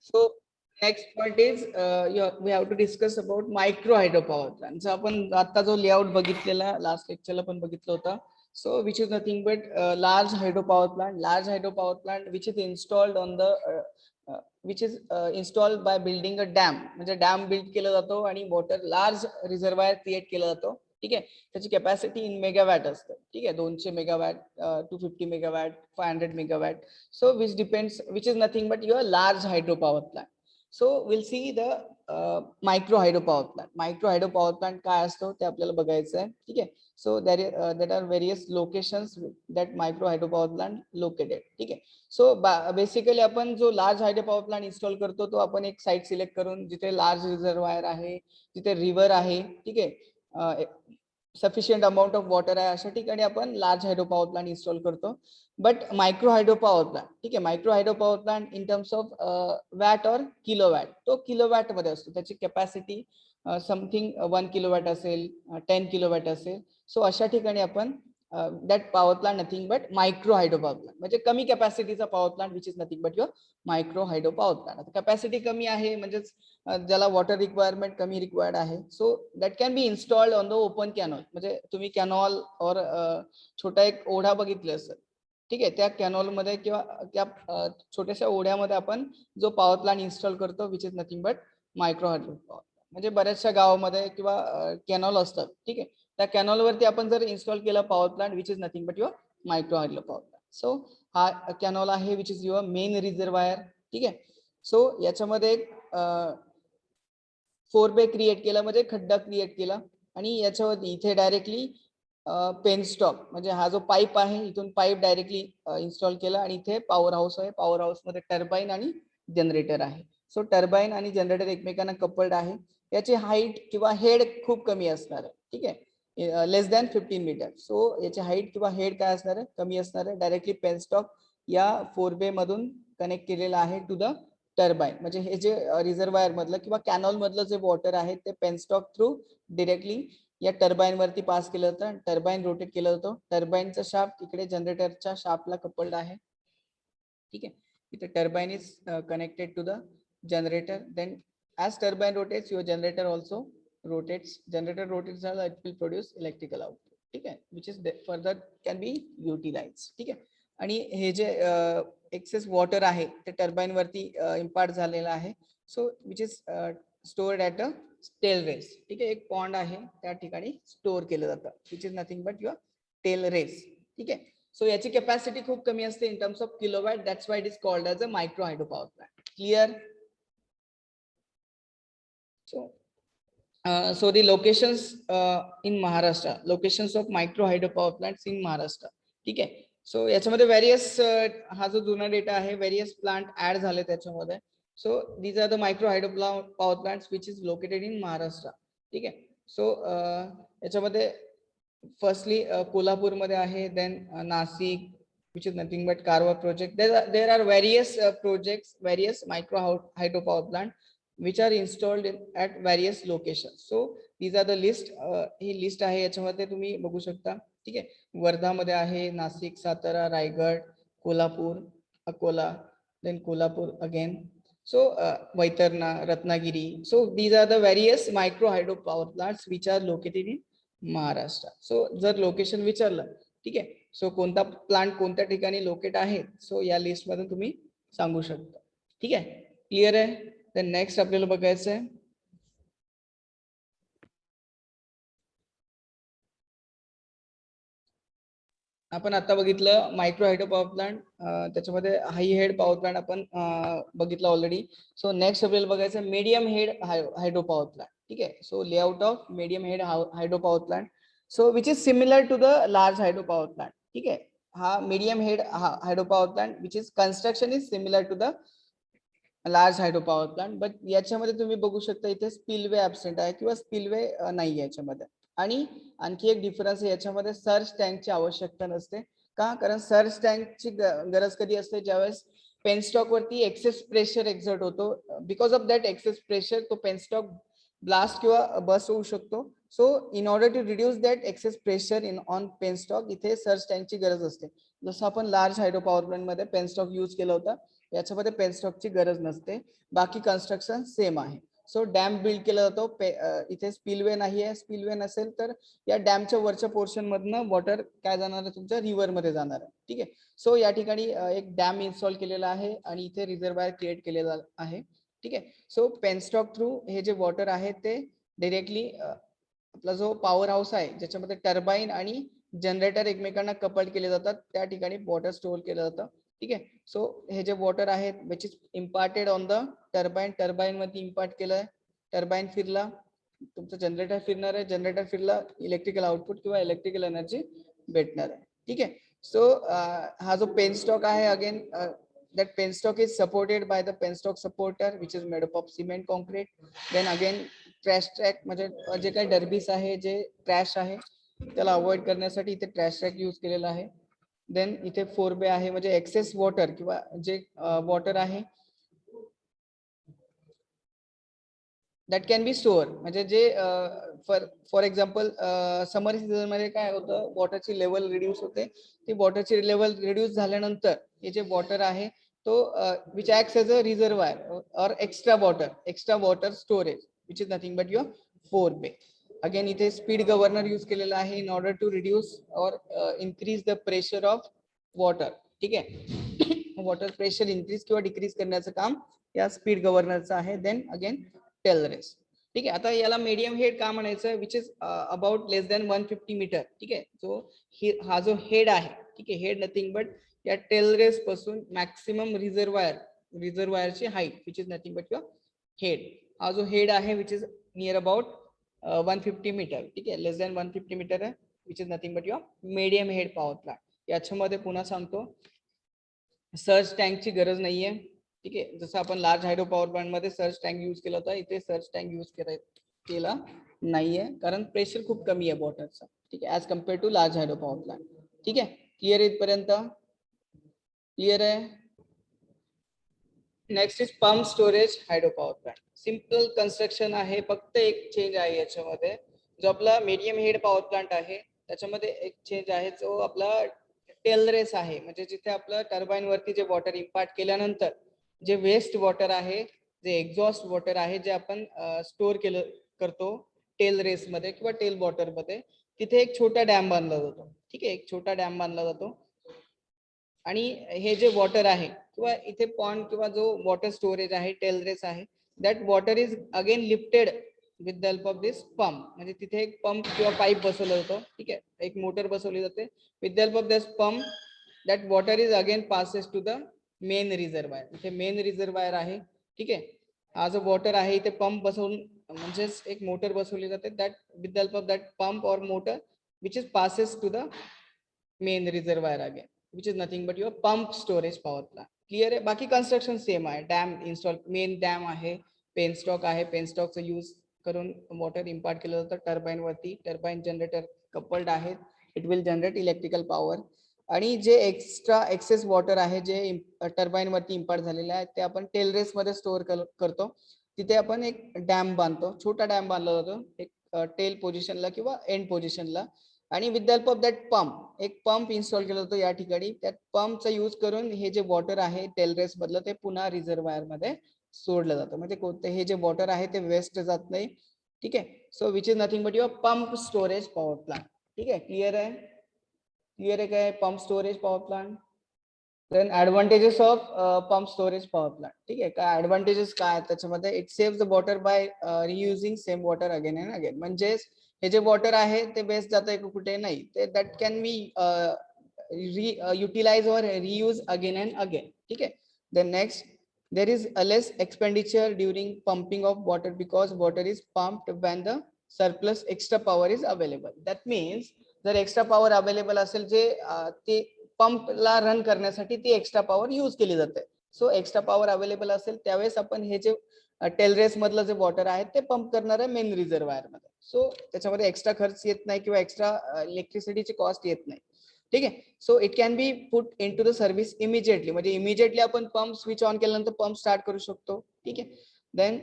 So next point is we have to discuss about micro hydro power plant. So आपण आता जो layout बघितलेला last लेक्चरला पण बघितलं होता. So which is nothing but large hydro power plant. Large hydro power plant which is installed on the installed by building a dam. म्हणजे dam build केला जातो आणि वॉटर लार्ज रिझर्वायर क्रिएट केला जातो. ठीक आहे. त्याची कॅपॅसिटी इन मेगावॅट असते. ठीक आहे. 200 megawatt, 250 megawatt, 500 megawatt. So which depends, which is nothing but your large hydro power plant. So we'll see the micro hydro power plant. Micro hydro power plant काय असतो ते आपल्याला बघायचं आहे. ठीक आहे. So there are various locations that micro hydro power plant located. ठीक आहे. So basically आपण जो large hydro power plant install करतो तो आपण एक साइट सिलेक्ट करून जिथे large reservoir आहे, जिथे रिव्हर आहे, ठीक आहे, सफिशियंट अमाउंट ऑफ वॉटर आहे, अशा ठिकाणी आपण large hydro power plant install करतो. But micro hydro power plant, ठीक आहे, micro hydro power plant in terms of watt और किलोवॅट, तो किलोवॅट मध्ये असतो. त्याची कॅपॅसिटी समथिंग 1 किलोवॅट असेल, 10 किलोवॅट असेल. सो अशा ठिकाणी आपण that power plant nothing but micro hydro power plant, म्हणजे कमी कॅपॅसिटीचा power plant which is nothing but your micro hydro power plant. Capacity कमी आहे म्हणजेच ज्याला वॉटर रिक्वायरमेंट कमी रिक्वायर्ड आहे. So that can be installed on the open canal. म्हणजे तुम्ही कॅनॉल और छोटा एक ओढा बघितले असेल, ठीक आहे, त्या कॅनॉल मध्ये किंवा त्या छोट्याशा ओढ्यामध्ये आपण जो पॉवर प्लांट इन्स्टॉल करतो which is nothing but micro hydro power. म्हणजे बऱ्याचशा गावामध्ये किंवा कॅनॉल असतात, ठीक आहे, त्या कॅनॉल वरती आपण जर इन्स्टॉल केला power plant which is nothing but your micro hydro power plant. So हा कॅनॉल आहे which is your main reservoir. ठीक आहे. सो याच्यामध्ये एक 4 बे क्रिएट केला, म्हणजे खड्डा क्रिएट केला आणि याच्यावरती इथे डायरेक्टली पेनस्टॉक म्हणजे हा जो पाईप आहे इथून पाईप डायरेक्टली इन्स्टॉल केला आणि इथे पॉवर हाऊस आहे. पॉवर हाऊस मध्ये टर्बाईन आणि जनरेटर आहे. सो टर्बाईन आणि जनरेटर एकमेकांना कपल्ड आहे. याची हाईट किंवा हेड खूप कमी असणार आहे. ठीक आहे, लेस दॅन 15 मीटर. सो याची हाईट किंवा हेड काय असणार आहे, कमी असणार आहे. डायरेक्टली पेनस्टॉक या 4 बे मधून कनेक्ट केलेला आहे टू द टर्बाईन. म्हणजे हे जे रिझर्वायर मधलं किंवा कॅनॉल मधलं जे वॉटर आहे ते पेनस्टॉक थ्रू डिरेक्टली या टर्बाईन वरती पास केलं जातं. टर्बाईन रोटेट केलं जातं. टर्बाईनचा शाफ्ट इकडे जनरेटरच्या शाफ्टला कपल्ड आहे. ठीक आहे. इथे turbine is connected to the generator. Then as turbine rotates your generator also rotates. Generator rotates झाला it will produce electrical output. ठीक आहे, which is further can be utilized. ठीक आहे. आणि हे जे एक्सेस वॉटर आहे ते टर्बाईन वरती इम्पार्ट झालेला आहे. So which is stored at a tail race. ठीक आहे, एक पॉन्ड आहे त्या ठिकाणी स्टोअर केलं जातं which is nothing but your tail race. ठीक आहे. सो याची कॅपॅसिटी खूप कमी असते in terms of kilowatt. That's why it is called as a micro hydro power plant. Clear? So the locations in Maharashtra, locations of micro hydro power plants in Maharashtra. ठीक आहे. So याच्यामध्ये various हा जो जुना data आहे various plant add झाले त्याच्यामध्ये. So these are the micro hydro power plants which is located in Maharashtra. ठीक आहे. सो याच्यामध्ये फर्स्टली कोल्हापूरमध्ये आहे, then Nashik which is nothing but Karwa project. There are various projects, various micro hydro power plant which are installed at various locations. So these are the list. ही list आहे, याच्यामध्ये तुम्ही बघू शकता. ठीक आहे. वर्धामध्ये आहे, Nashik, Satara, Raigad, Kolhapur, Akola, then Kolhapur again. So Vaitarna, Ratnagiri. So these are the various micro hydro power plants which are located in Maharashtra. So जर लोकेशन विचारलं, ठीक आहे, सो कोणता प्लांट कोणत्या ठिकाणी लोकेट आहे, सो या लिस्ट मध्ये तुम्ही सांगू शकता. ठीक आहे. क्लिअर आहे? तर नेक्स्ट आपल्याला बघायचं आहे आपण आता बघितलं मायक्रो हायड्रो पॉवर प्लांट, त्याच्यामध्ये हाय हेड पॉवर प्लांट आपण बघितलं ऑलरेडी. सो नेक्स्ट आपल्याला बघायचं medium head hydro power plant. ठीक आहे. So layout of medium head hydro power plant, so which is similar to the large hydro power plant. ठीक आहे. हा medium head hydro power plant which is construction is similar to the large hydro power plant. But याच्यामध्ये तुम्ही बघू शकता इथे spillway absent आहे किंवा स्पिलवे नाही याच्यामध्ये. आणि आणखी एक डिफरन्स आहे, याच्यामध्ये सर्च टँकची आवश्यकता नसते. का? कारण सर्च टँकची गरज कधी असते, ज्यावेळेस पेनस्टॉक वरती एक्सेस प्रेशर एक्झर्ट होतो. Because of that excess pressure तो पेनस्टॉक ब्लास्ट किंवा बस्ट होऊ शकतो. So in order to reduce that excess pressure in on penstock इथे सर्च टँकची गरज असते. जसं आपण लार्ज हायड्रो पॉवर प्लांट मध्ये पेनस्टॉक यूज केला होता, याच्यामध्ये पेनस्टॉकची गरज नसते, बाकी कन्स्ट्रक्शन सेम आहे. सो डॅम बिल्ड केला जातो, इथे स्पिलवे नाही आहे, स्पिलवे नसेल तर या डॅमच्या वरच्या पोर्शन मधनं वॉटर काय जाणार आहे तुमच्या रिव्हर मध्ये जाणार आहे. ठीक आहे. सो या ठिकाणी एक डॅम इन्स्टॉल केलेला आहे आणि इथे रिझर्वायर क्रिएट केलेला आहे. ठीक आहे. सो पेनस्टॉक थ्रू हे जे वॉटर आहे ते डायरेक्टली आपला जो पॉवर हाऊस आहे ज्याच्यामध्ये टर्बाईन आणि जनरेटर एकमेकांना कपल्ड केले जातात, त्या ठिकाणी वॉटर स्टोअर केलं जातं. ठीक आहे. सो हे जे वॉटर आहे which is imparted on the turbine, turbine मध्ये इम्पार्ट केलंय, टर्बाईन फिरला, तुमचं जनरेटर फिरणार आहे, जनरेटर फिरला, इलेक्ट्रिकल आउटपुट किंवा इलेक्ट्रिकल एनर्जी भेटणार आहे. ठीक आहे. सो हा जो पेनस्टॉक आहे again that penstock is supported by the penstock supporter which is made up of cement concrete. Then again trash track म्हणजे जे काही डर्बीस आहे, जे ट्रॅश आहे त्याला अवॉइड करण्यासाठी इथे ट्रॅश ट्रॅक यूज केलेला आहे. देन इथे 4 आहे म्हणजे एक्सेस वॉटर किंवा जे वॉटर आहे दॅट कॅन बी स्टोअर, म्हणजे J for example summer season मध्ये काय होतं, वॉटरची लेवल रिड्यूस होते. ती वॉटरची लेवल रिड्यूस झाल्यानंतर हे जे वॉटर आहे तो which acts as a reservoir और extra water storage which is nothing but your 4 again इथे स्पीड गव्हर्नर यूज केलेला आहे इन ऑर्डर टू रिड्यूस और increase the pressure of water. ठीक आहे. वॉटर प्रेशर इन्क्रीज किंवा डिक्रीज करण्याचं काम या स्पीड गव्हर्नरचं आहे. Then again tail race. ठीक आहे. आता याला मीडियम हेड का म्हणायचं, which is about less than 150 metre. ठीक आहे. जो हा जो हेड आहे, ठीक आहे, हेड नथिंग बट या टेल रेस पासून मॅक्सिमम रिझर्वायरची height which is nothing but your head. हा जो हेड आहे which is near about 150 metre. ठीक आहे. लेस दॅन 150 मीटर आहे which is nothing but your medium head power plant. याच्यामध्ये पुन्हा सांगतो सर्ज टँकची गरज नाहीये. ठीक आहे. जसं आपण लार्ज हायड्रो पॉवर प्लांट मध्ये सर्ज टँक यूज केला होता, इथे सर्ज टँक यूज केला नाहीये कारण प्रेशर खूप कमी आहे वॉटरचा. ठीक आहे. As compare to large hydro power plant. ठीक आहे. क्लिअर आहे इथपर्यंत? क्लिअर आहे. Next is pump storage hydro power plant. Simple construction आहे, फक्त एक चेंज आहे याच्यामध्ये. जो आपला मीडियम हेड पॉवर प्लांट आहे त्याच्यामध्ये एक चेंज आहे, जो आपला टेल रेस आहे, म्हणजे जिथे आपलं टर्बाईन वरती जे वॉटर इम्पार्ट केल्यानंतर जे वेस्ट वॉटर आहे, जे एक्झॉस्ट वॉटर आहे, जे आपण स्टोअर करतो टेल रेस मध्ये किंवा टेल वॉटर मध्ये, तिथे एक छोटा डॅम बांधला जातो. ठीक आहे. एक छोटा डॅम बांधला जातो आणि हे जे वॉटर आहे किंवा इथे पॉन्ड किंवा जो वॉटर स्टोरेज आहे टेल रेस आहे, that water is again lifted with the help of this pump. म्हणजे तिथे एक पंप किंवा पाईप बसवला जातो. ठीक आहे. एक मोटर बसवली जाते. With the help of this pump that water is again passes to the main reservoir. इथे मेन रिझर्वायर आहे. ठीक आहे. हा जो वॉटर आहे इथे पंप बसवून म्हणजेच एक मोटर बसवली जाते, that with the help of that pump और motor which is passes to the main reservoir again which is nothing but your pump storage power plant. Clear आहे. बाकी कन्स्ट्रक्शन सेम आहे. डॅम इन्स्टॉल, मेन डॅम आहे, penstock आहे, पेनस्टॉकचा use करून water impart केलं जातं टर्बाईन वरती. टर्बाईन जनरेटर कपल्ड आहेत, it will generate electrical power. आणि जे एक्स्ट्रा एक्सेस वॉटर आहे जे टर्बाईन वरती इम्पार्ट झालेले आहे ते आपण टेल रेस मध्ये स्टोअर करतो. तिथे आपण एक डॅम बांधतो, छोटा डॅम बांधला जातो एक टेल पोझिशनला किंवा एंड पोझिशनला. आणि with the help of that pump, एक पंप इन्स्टॉल केला जातो या ठिकाणी. त्या पंपचा यूज करून हे जे वॉटर आहे टेल रेस मधलं ते पुन्हा रिझर्वायर मध्ये सोडलं जातं. म्हणजे कोणते हे जे वॉटर आहे ते वेस्ट जात नाही. ठीक आहे. So which is nothing but your pump storage power plant. ठीक आहे. क्लिअर आहे? क्लिअर आहे काय pump storage power plant? Then advantages of pump storage power plant. ठीक आहे. काय ऍडव्हान्टेजेस काय त्याच्यामध्ये? It save the water by reusing same water again and again. म्हणजे हे जे वॉटर आहे ते वेस्ट जात आहे कुठे नाही, ते दॅट कॅन बी युटिलाइज और रियूज अगेन अँड अगेन. ठीक आहे. Then next, there is a less expenditure during pumping of water because water is pumped when the surplus extra power is available. That means जर extra power available असेल जे ते पंपला run करण्यासाठी ती extra power use केली जाते. So extra power available असेल त्यावेळेस आपण हे जे टेल रेस मधलं जे वॉटर आहे ते पंप करणार आहे मेन रिझर्वायर मध्ये. सो त्याच्यामध्ये एक्स्ट्रा खर्च येत नाही किंवा एक्स्ट्रा इलेक्ट्रिसिटीची कॉस्ट येत नाही. ठीक आहे. So it can be put in to the service immediately, म्हणजे इमिजिएटली आपण पंप स्विच ऑन केल्यानंतर पंप स्टार्ट करू शकतो. ठीक आहे. Then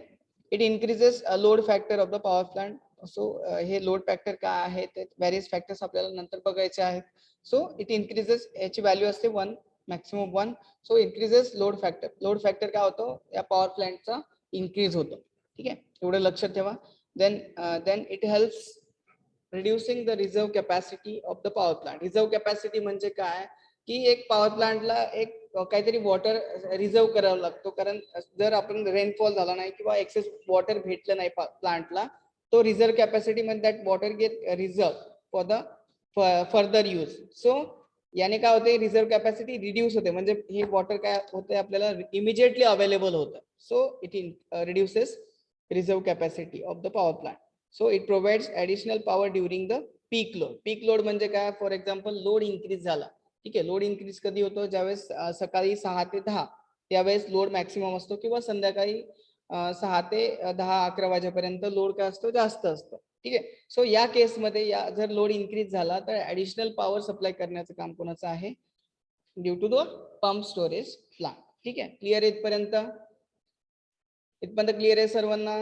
it increases load factor of the power plant. So हे लोड फॅक्टर काय आहे ते व्हेरियस फॅक्टर्स आपल्याला नंतर बघायचे आहेत. सो इट इन्क्रीजेस, याची व्हॅल्यू असते maximum 1. So increases load factor. Load factor काय होतो या पॉवर प्लांटचा इन्क्रीज होतो. ठीक आहे, एवढं लक्षात ठेवा. Then it helps reducing the reserve capacity of the power plant. Reserve capacity म्हणजे काय की एक पॉवर प्लांटला एक काहीतरी वॉटर रिझर्व करावा लागतो, कारण जर आपण रेनफॉल झाला नाही किंवा एक्सेस वॉटर भेटलं नाही प्लांटला, तो रिझर्व कॅपॅसिटी मध्ये that water get reserve for the further use. So याने काय होते, रिझर्व कॅपॅसिटी रिड्यूस होते, म्हणजे हे वॉटर काय होते आपल्याला इमिजिएटली अवेलेबल होतं. So it reduces reserve capacity of the power plant. So it provides additional power during the peak load. Peak load म्हणजे काय, फॉर एक्झाम्पल लोड इन्क्रीज झाला. ठीक आहे, लोड इन्क्रीज कधी होतो, ज्यावेळेस सकाळी 6 ते 10 त्यावेळेस लोड मॅक्सिमम असतो, किंवा संध्याकाळी 6 ते 10-11 वाजेपर्यंत लोड काय असतो, जास्त असतो. ठीक आहे, सो या केसमध्ये या जर लोड इन्क्रीज झाला तर ऍडिशनल पॉवर सप्लाय करण्याचं काम कोणाचं आहे, due to the pump storage plant. ठीक आहे, क्लिअर इथपर्यंत? इथपर्यंत क्लिअर आहे सर्वांना?